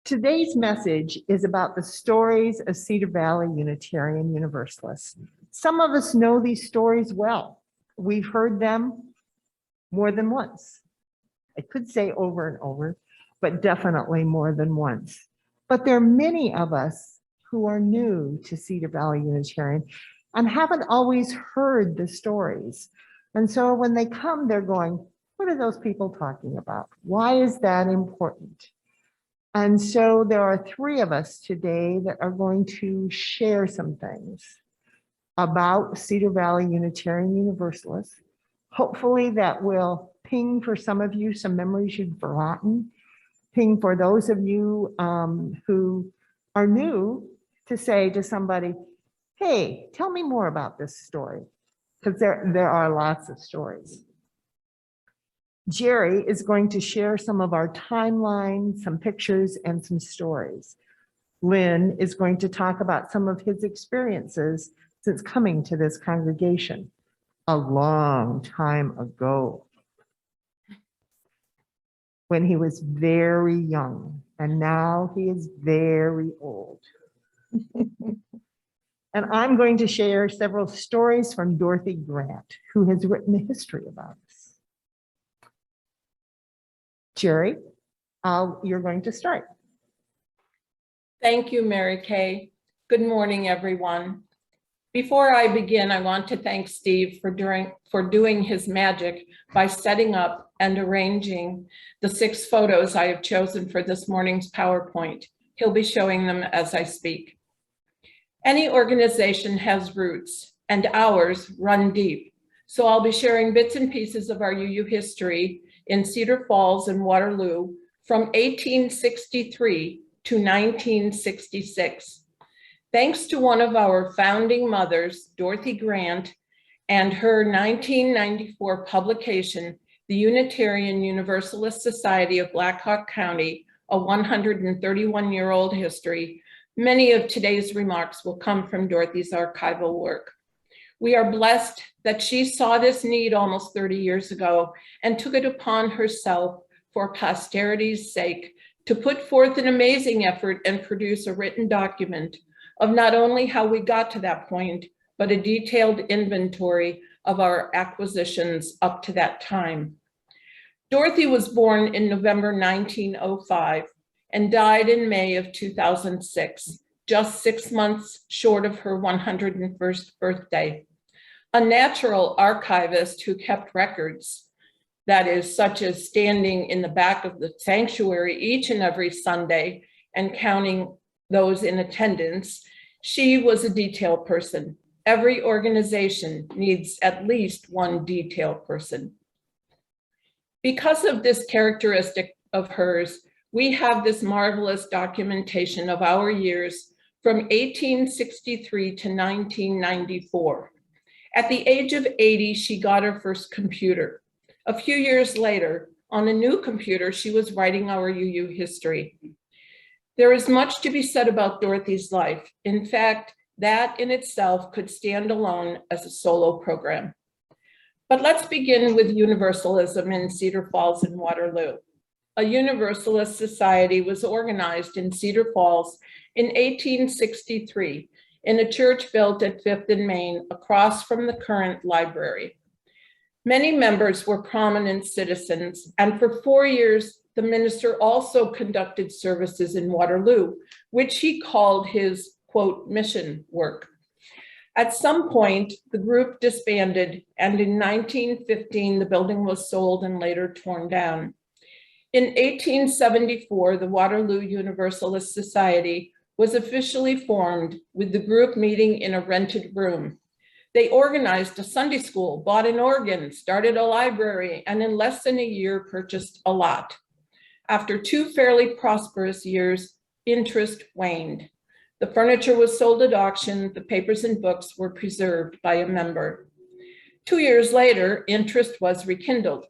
Today's message is about the stories of Cedar Valley Unitarian Universalists. Some of us know these stories well. We've heard them more than once. I could say over and over, but definitely more than once. But there are many of us who are new to Cedar Valley Unitarian and haven't always heard the stories. And so when they come, they're going, what are those people talking about? Why is that important? And so there are three of us today that are going to share some things about Cedar Valley Unitarian Universalists. Hopefully that will ping for some of you some memories you've forgotten, ping for those of you who are new to say to somebody, hey, tell me more about this story, because there are lots of stories. Jerry is going to share some of our timeline, some pictures, and some stories. Lynn is going to talk about some of his experiences since coming to this congregation a long time ago, when he was very young, and now he is very old. And I'm going to share several stories from Dorothy Grant, who has written a history about us. Jerry, you're going to start. Thank you, Mary Kay. Good morning, everyone. Before I begin, I want to thank Steve for doing his magic by setting up and arranging the 6 photos I have chosen for this morning's PowerPoint. He'll be showing them as I speak. Any organization has roots, and ours run deep. So I'll be sharing bits and pieces of our UU history in Cedar Falls and Waterloo from 1863 to 1966. Thanks to one of our founding mothers, Dorothy Grant, and her 1994 publication, the Unitarian Universalist Society of Black Hawk County, a 131-year-old history, many of today's remarks will come from Dorothy's archival work. We are blessed that she saw this need almost 30 years ago and took it upon herself for posterity's sake to put forth an amazing effort and produce a written document of not only how we got to that point, but a detailed inventory of our acquisitions up to that time. Dorothy was born in November 1905 and died in May of 2006, just 6 months short of her 101st birthday. A natural archivist who kept records, that is, such as standing in the back of the sanctuary each and every Sunday and counting those in attendance, she was a detail person. Every organization needs at least one detail person. Because of this characteristic of hers, we have this marvelous documentation of our years from 1863 to 1994. At the age of 80, she got her first computer. A few years later, on a new computer, she was writing our UU history. There is much to be said about Dorothy's life. In fact, that in itself could stand alone as a solo program. But let's begin with Universalism in Cedar Falls and Waterloo. A Universalist society was organized in Cedar Falls in 1863 in a church built at 5th and Main across from the current library. Many members were prominent citizens, and for 4 years, the minister also conducted services in Waterloo, which he called his, quote, mission work. At some point, the group disbanded, and in 1915, the building was sold and later torn down. In 1874, the Waterloo Universalist Society was officially formed, with the group meeting in a rented room. They organized a Sunday school, bought an organ, started a library, and in less than a year purchased a lot. After 2 fairly prosperous years, interest waned. The furniture was sold at auction, the papers and books were preserved by a member. 2 years later, interest was rekindled.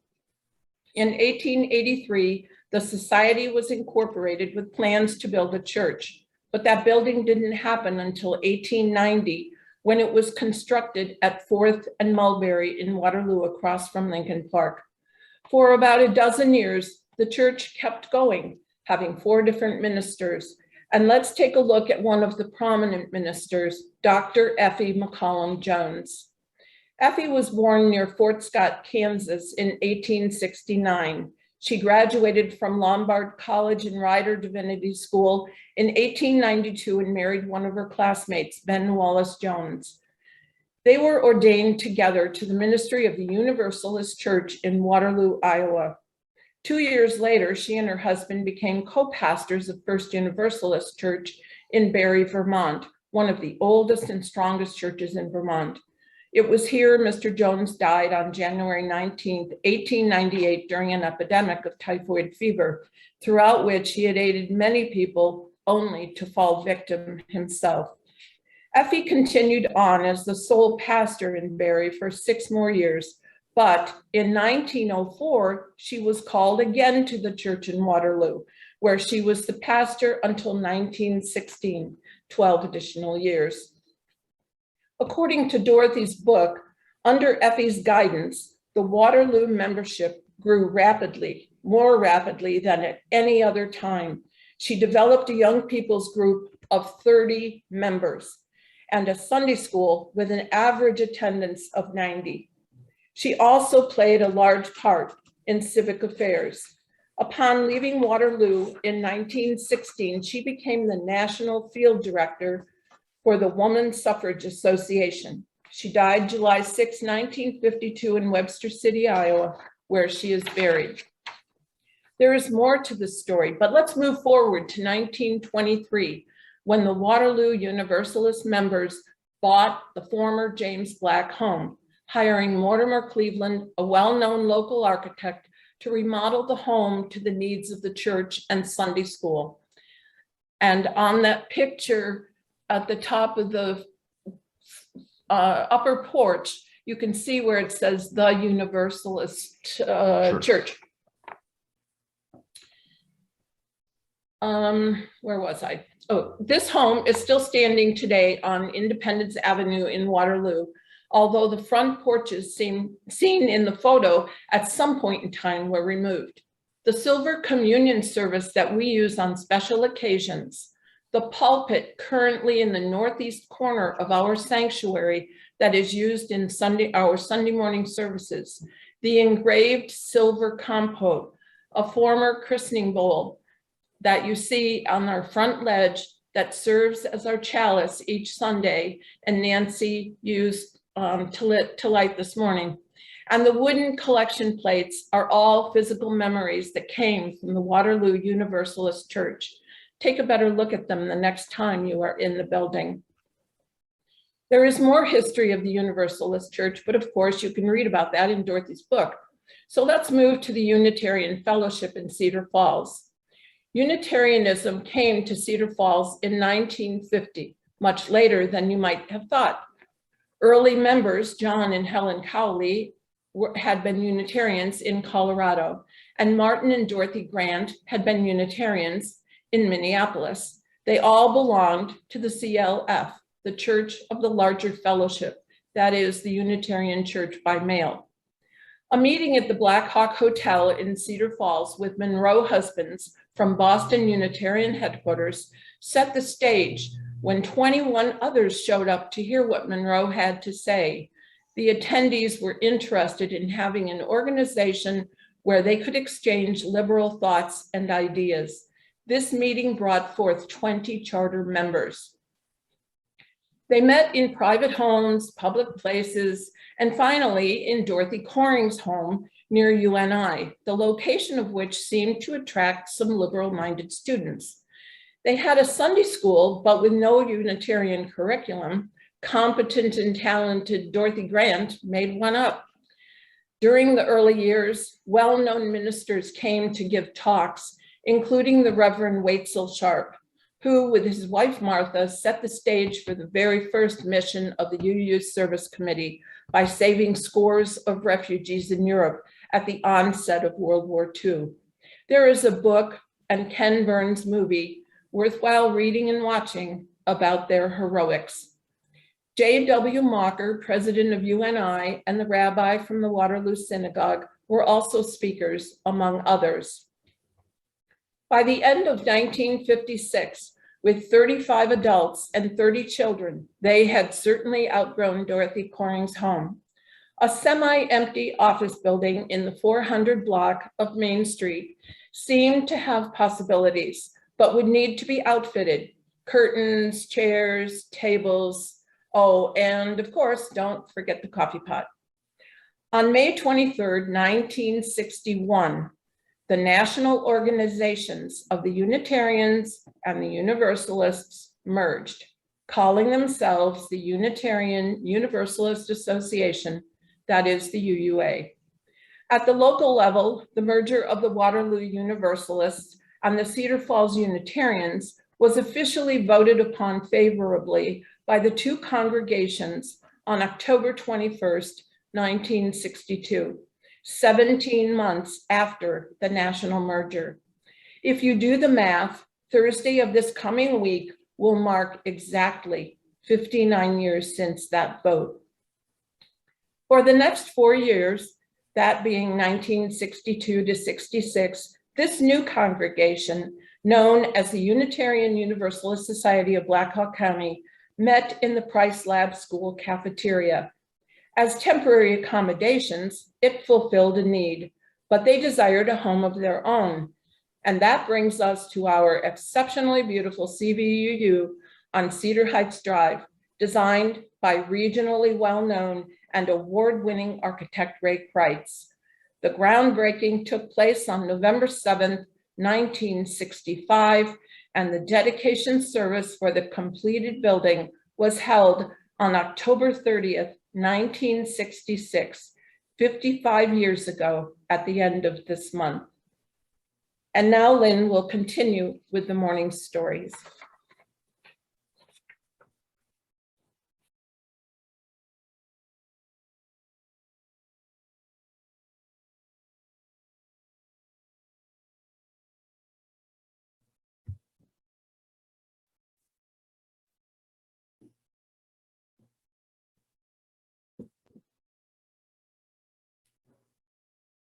In 1883, the society was incorporated with plans to build a church, but that building didn't happen until 1890, when it was constructed at 4th and Mulberry in Waterloo across from Lincoln Park. For about a dozen years, the church kept going, having 4 different ministers. And let's take a look at one of the prominent ministers, Dr. Effie McCollum Jones. Effie was born near Fort Scott, Kansas in 1869. She graduated from Lombard College and Rider Divinity School in 1892 and married one of her classmates, Ben Wallace Jones. They were ordained together to the ministry of the Universalist Church in Waterloo, Iowa. 2 years later, she and her husband became co-pastors of First Universalist Church in Barre, Vermont, one of the oldest and strongest churches in Vermont. It was here Mr. Jones died on January 19th, 1898, during an epidemic of typhoid fever, throughout which he had aided many people only to fall victim himself. Effie continued on as the sole pastor in Barre for 6 more years, but in 1904, she was called again to the church in Waterloo, where she was the pastor until 1916, 12 additional years. According to Dorothy's book, under Effie's guidance, the Waterloo membership grew rapidly, more rapidly than at any other time. She developed a young people's group of 30 members and a Sunday school with an average attendance of 90. She also played a large part in civic affairs. Upon leaving Waterloo in 1916, she became the national field director for the Women's Suffrage Association. She died July 6, 1952 in Webster City, Iowa, where she is buried. There is more to the story, but let's move forward to 1923, when the Waterloo Universalist members bought the former James Black home, hiring Mortimer Cleveland, a well-known local architect, to remodel the home to the needs of the church and Sunday school. And on that picture, at the top of the upper porch, you can see where it says the Universalist Church. Where was I? Oh, this home is still standing today on Independence Avenue in Waterloo, although the front porches seen in the photo at some point in time were removed. The silver communion service that we use on special occasions, the pulpit currently in the northeast corner of our sanctuary that is used in our Sunday morning services, the engraved silver compote, a former christening bowl that you see on our front ledge that serves as our chalice each Sunday, and Nancy used to light this morning. And the wooden collection plates are all physical memories that came from the Waterloo Universalist Church. Take a better look at them the next time you are in the building. There is more history of the Universalist Church, but of course you can read about that in Dorothy's book. So let's move to the Unitarian Fellowship in Cedar Falls. Unitarianism came to Cedar Falls in 1950, much later than you might have thought. Early members, John and Helen Cowley, had been Unitarians in Colorado, and Martin and Dorothy Grant had been Unitarians in Minneapolis. They all belonged to the CLF, the Church of the Larger Fellowship, that is the Unitarian Church by mail. A meeting at the Black Hawk Hotel in Cedar Falls with Monroe husbands from Boston Unitarian headquarters set the stage when 21 others showed up to hear what Monroe had to say. The attendees were interested in having an organization where they could exchange liberal thoughts and ideas. This meeting brought forth 20 charter members. They met in private homes, public places, and finally in Dorothy Coring's home near UNI, the location of which seemed to attract some liberal-minded students. They had a Sunday school, but with no Unitarian curriculum. Competent and talented Dorothy Grant made one up. During the early years, well-known ministers came to give talks, including the Reverend Waitzel Sharp, who, with his wife Martha, set the stage for the very first mission of the UU Service Committee by saving scores of refugees in Europe at the onset of World War II. There is a book and Ken Burns movie worthwhile reading and watching about their heroics. J.W. Mocker, president of UNI, and the rabbi from the Waterloo Synagogue were also speakers, among others. By the end of 1956, with 35 adults and 30 children, they had certainly outgrown Dorothy Coring's home. A semi-empty office building in the 400 block of Main Street seemed to have possibilities, but would need to be outfitted. Curtains, chairs, tables, oh, and of course, don't forget the coffee pot. On May 23rd, 1961, the national organizations of the Unitarians and the Universalists merged, calling themselves the Unitarian Universalist Association, that is the UUA. At the local level, the merger of the Waterloo Universalists and the Cedar Falls Unitarians was officially voted upon favorably by the two congregations on October 21st, 1962. 17 months after the national merger. If you do the math, Thursday of this coming week will mark exactly 59 years since that vote. For the next 4 years, that being 1962 to 66, this new congregation, known as the Unitarian Universalist Society of Black Hawk County, met in the Price Lab School cafeteria. As temporary accommodations, it fulfilled a need, but they desired a home of their own. And that brings us to our exceptionally beautiful CVUU on Cedar Heights Drive, designed by regionally well-known and award-winning architect Ray Kreitz. The groundbreaking took place on November 7th, 1965, and the dedication service for the completed building was held on October 30th, 1966, 55 years ago at the end of this month. And now Lynn will continue with the morning stories.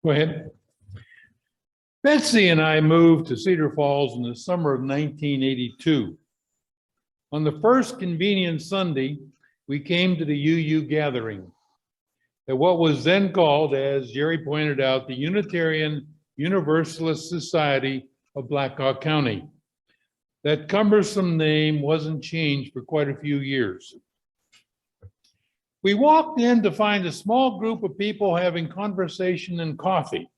Go ahead. Betsy and I moved to Cedar Falls in the summer of 1982. On the first convenient Sunday, we came to the UU gathering at what was then called, as Jerry pointed out, the Unitarian Universalist Society of Black Hawk County. That cumbersome name wasn't changed for quite a few years. We walked in to find a small group of people having conversation and coffee.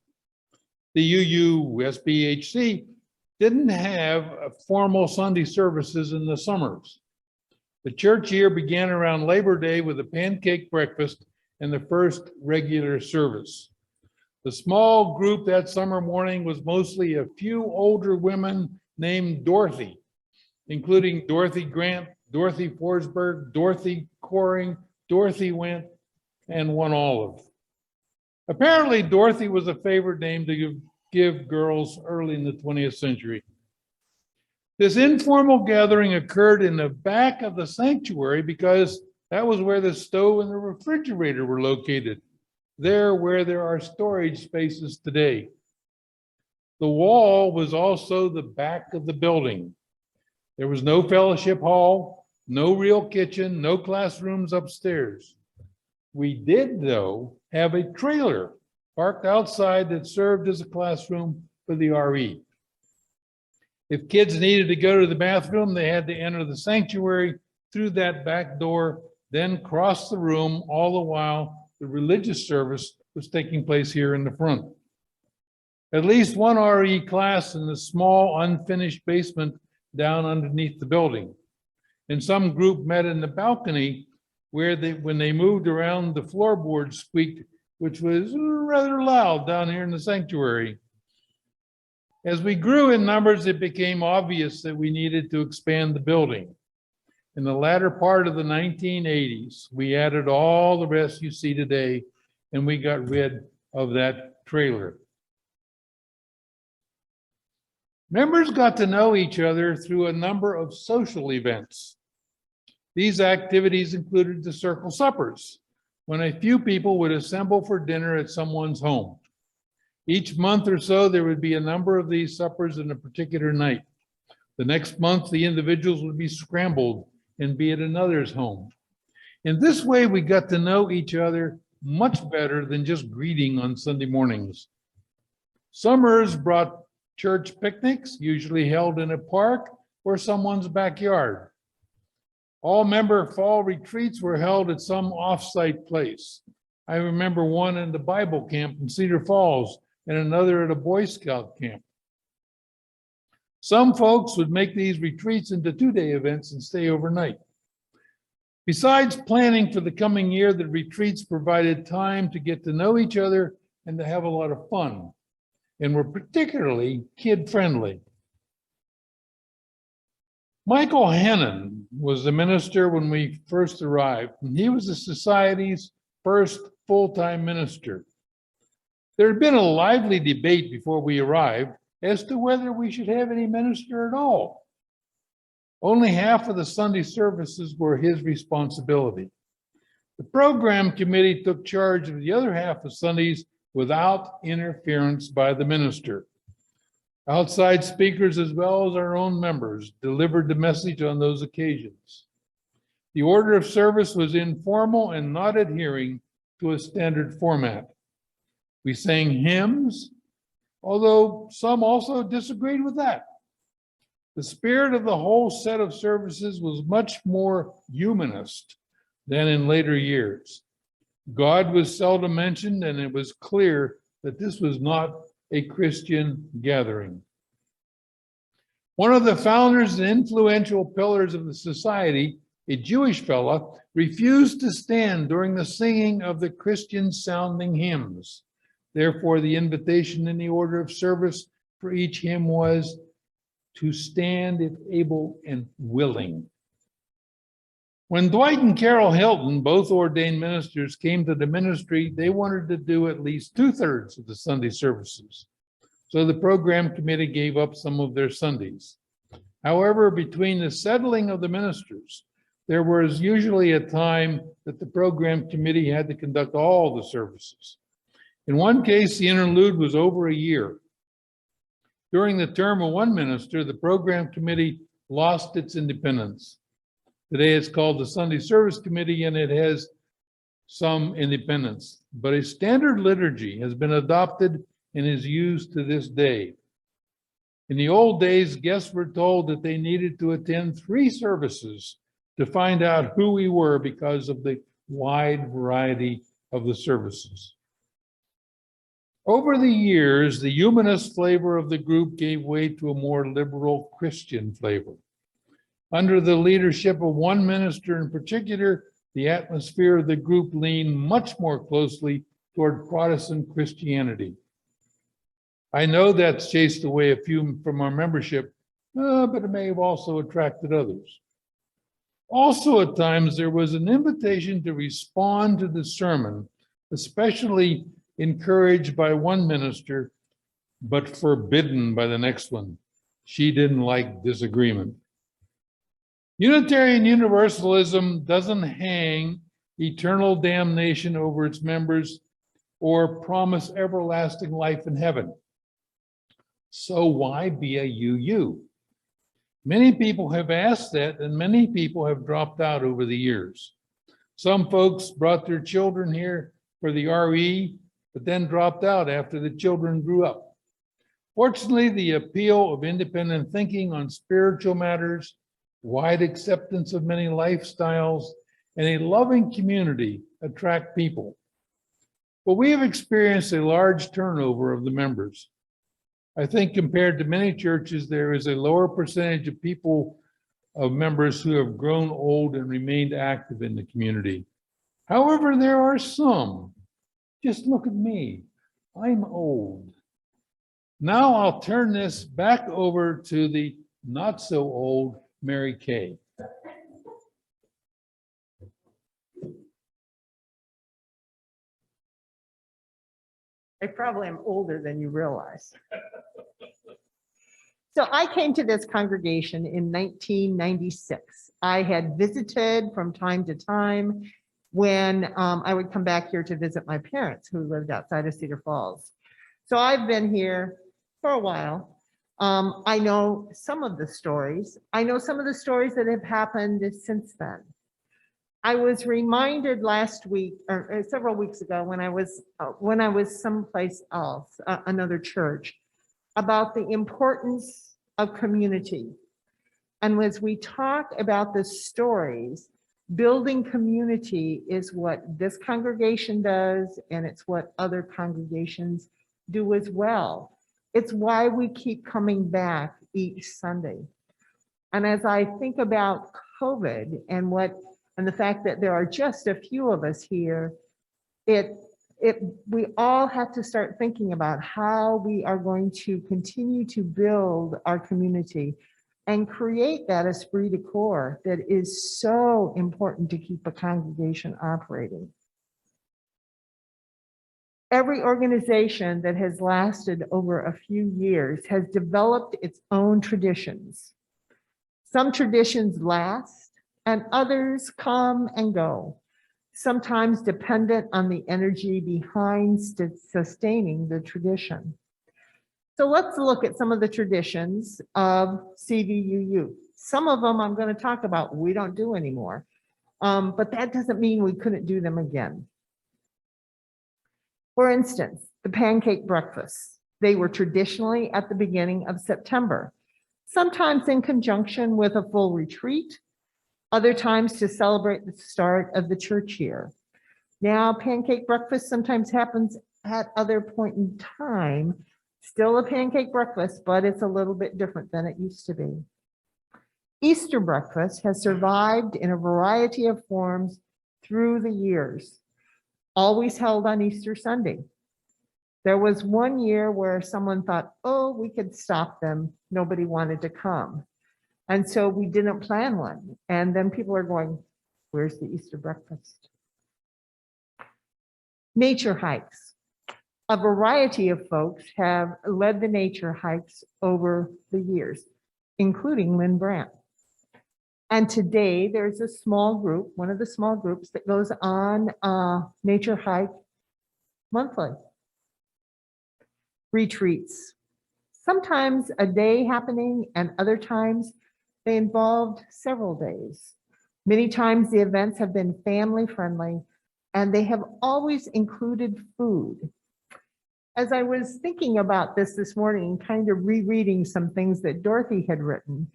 The UU SBHC didn't have formal Sunday services in the summers. The church year began around Labor Day with a pancake breakfast and the first regular service. The small group that summer morning was mostly a few older women named Dorothy, including Dorothy Grant, Dorothy Forsberg, Dorothy Coring, Dorothy Went, and one Olive. Apparently, Dorothy was a favorite name to give girls early in the 20th century. This informal gathering occurred in the back of the sanctuary because that was where the stove and the refrigerator were located, there where there are storage spaces today. The wall was also the back of the building. There was no fellowship hall, no real kitchen, no classrooms upstairs. We did, though, have a trailer parked outside that served as a classroom for the RE. If kids needed to go to the bathroom, they had to enter the sanctuary through that back door, then cross the room, all the while the religious service was taking place here in the front. At least one RE class in the small unfinished basement down underneath the building. And some group met in the balcony where when they moved around, the floorboards squeaked, which was rather loud down here in the sanctuary. As we grew in numbers, it became obvious that we needed to expand the building. In the latter part of the 1980s, we added all the rest you see today, and we got rid of that trailer. Members got to know each other through a number of social events. These activities included the circle suppers, when a few people would assemble for dinner at someone's home. Each month or so, there would be a number of these suppers in a particular night. The next month, the individuals would be scrambled and be at another's home. In this way, we got to know each other much better than just greeting on Sunday mornings. Summers brought church picnics, usually held in a park or someone's backyard. All member fall retreats were held at some off-site place. I remember one in the Bible camp in Cedar Falls and another at a Boy Scout camp. Some folks would make these retreats into two-day events and stay overnight. Besides planning for the coming year, the retreats provided time to get to know each other and to have a lot of fun, and were particularly kid-friendly. Michael Hennon was the minister when we first arrived, and he was the society's first full-time minister. There had been a lively debate before we arrived as to whether we should have any minister at all. Only half of the Sunday services were his responsibility. The program committee took charge of the other half of Sundays without interference by the minister. Outside speakers, as well as our own members, delivered the message on those occasions. The order of service was informal and not adhering to a standard format. We sang hymns, although some also disagreed with that. The spirit of the whole set of services was much more humanist than in later years. God was seldom mentioned, and it was clear that this was not a Christian gathering. One of the founders and influential pillars of the society, a Jewish fellow, refused to stand during the singing of the Christian-sounding hymns. Therefore, the invitation in the order of service for each hymn was to stand if able and willing. When Dwight and Carol Hilton, both ordained ministers, came to the ministry, they wanted to do at least 2/3 of the Sunday services. So the program committee gave up some of their Sundays. However, between the settling of the ministers, there was usually a time that the program committee had to conduct all the services. In one case, the interlude was over a year. During the term of one minister, the program committee lost its independence. Today it's called the Sunday Service Committee, and it has some independence, but a standard liturgy has been adopted and is used to this day. In the old days, guests were told that they needed to attend 3 services to find out who we were because of the wide variety of the services. Over the years, the humanist flavor of the group gave way to a more liberal Christian flavor. Under the leadership of one minister in particular, the atmosphere of the group leaned much more closely toward Protestant Christianity. I know that's chased away a few from our membership, but it may have also attracted others. Also, at times, there was an invitation to respond to the sermon, especially encouraged by one minister, but forbidden by the next one. She didn't like disagreement. Unitarian Universalism doesn't hang eternal damnation over its members or promise everlasting life in heaven. So why be a UU? Many people have asked that, and many people have dropped out over the years. Some folks brought their children here for the RE, but then dropped out after the children grew up. Fortunately, the appeal of independent thinking on spiritual matters, wide acceptance of many lifestyles, and a loving community attract people. But we have experienced a large turnover of the members. I think compared to many churches, there is a lower percentage of people, of members who have grown old and remained active in the community. However, there are some. Just look at me. I'm old. Now I'll turn this back over to the not so old Mary Kay. I probably am older than you realize. So I came to this congregation in 1996. I had visited from time to time when I would come back here to visit my parents who lived outside of Cedar Falls. So I've been here for a while. I know some of the stories. I know some of the stories that have happened since then. I was reminded last week or several weeks ago when I was someplace else, another church, about the importance of community. And as we talk about the stories, building community is what this congregation does, and it's what other congregations do as well. It's why we keep coming back each Sunday. And as I think about COVID and the fact that there are just a few of us here, we all have to start thinking about how we are going to continue to build our community and create that esprit de corps that is so important to keep a congregation operating. Every organization that has lasted over a few years has developed its own traditions. Some traditions last and others come and go, sometimes dependent on the energy behind sustaining the tradition. So let's look at some of the traditions of CVUU. Some of them I'm going to talk about we don't do anymore, but that doesn't mean we couldn't do them again. For instance, the Pancake Breakfast. They were traditionally at the beginning of September, sometimes in conjunction with a full retreat, other times to celebrate the start of the church year. Now, Pancake Breakfast sometimes happens at other point in time, still a Pancake Breakfast, but it's a little bit different than it used to be. Easter breakfast has survived in a variety of forms through the years, always held on Easter Sunday. There was one year where someone thought, oh, we could stop them. Nobody wanted to come. And so we didn't plan one. And then people are going, where's the Easter breakfast? Nature hikes. A variety of folks have led the nature hikes over the years, including Lynn Brandt. And today there's a small group, one of the small groups that goes on a nature hike monthly. Retreats. Sometimes a day happening and other times they involved several days. Many times the events have been family friendly and they have always included food. As I was thinking about this morning, kind of rereading some things that Dorothy had written,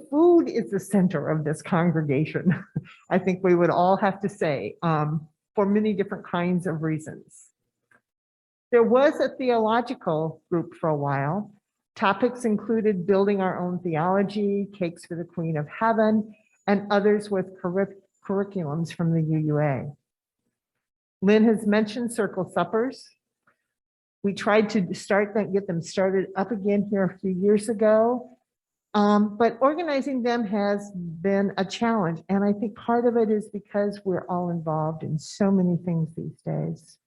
food is the center of this congregation. I think we would all have to say, for many different kinds of reasons. There was a theological group for a while. Topics included building our own theology, cakes for the Queen of Heaven, and others with curriculums from the UUA. Lynn has mentioned circle suppers. We tried to get them started up again here a few years ago, but organizing them has been a challenge. And I think part of it is because we're all involved in so many things these days.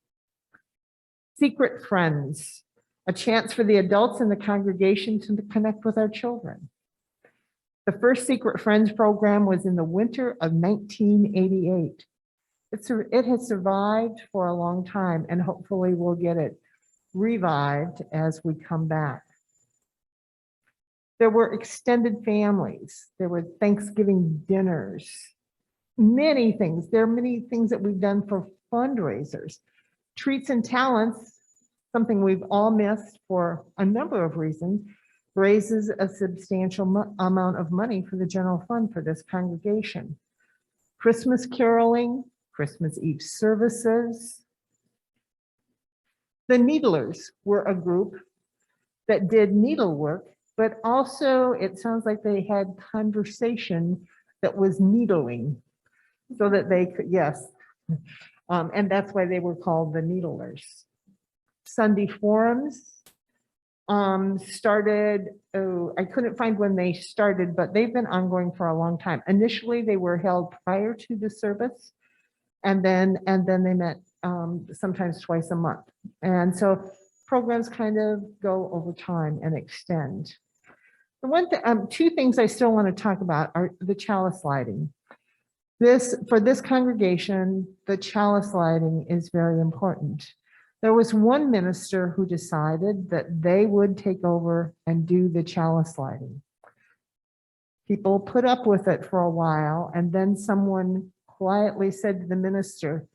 Secret friends. A chance for the adults in the congregation to connect with our children. The first Secret Friends program was in the winter of 1988. It has survived for a long time, and hopefully we'll get it revived as we come back. There were extended families. There were Thanksgiving dinners, many things. There are many things that we've done for fundraisers. Treats and talents, something we've all missed for a number of reasons, raises a substantial amount of money for the general fund for this congregation. Christmas caroling, Christmas Eve services. The Needlers were a group that did needlework, but also it sounds like they had conversation that was needling so that they could, yes. And that's why they were called the Needlers. Sunday forums started, I couldn't find when they started, but they've been ongoing for a long time. Initially, they were held prior to the service, and then they met sometimes twice a month. And so programs kind of go over time and extend. Two things I still want to talk about are the Chalice Lighting. For this congregation, the Chalice Lighting is very important. There was one minister who decided that they would take over and do the chalice lighting. People put up with it for a while, and then someone quietly said to the minister,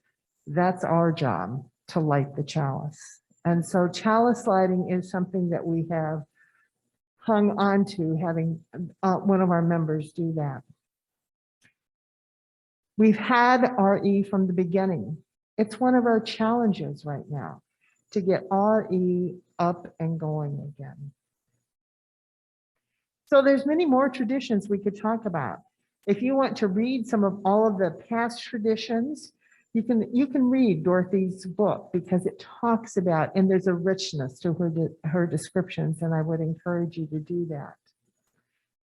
"That's our job, to light the chalice." And so chalice lighting is something that we have hung on to, having one of our members do that. We've had RE from the beginning. It's one of our challenges right now to get RE up and going again. So there's many more traditions we could talk about. If you want to read some of all of the past traditions, you can read Dorothy's book, because it talks about, and there's a richness to her descriptions, and I would encourage you to do that.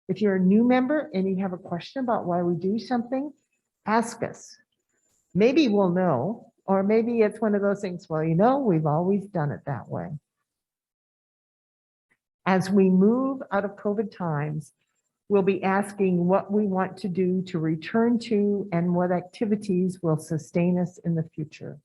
If you're a new member and you have a question about why we do something, ask us. Maybe we'll know, or maybe it's one of those things, well, you know, we've always done it that way. As we move out of COVID times, we'll be asking what we want to do to return to and what activities will sustain us in the future.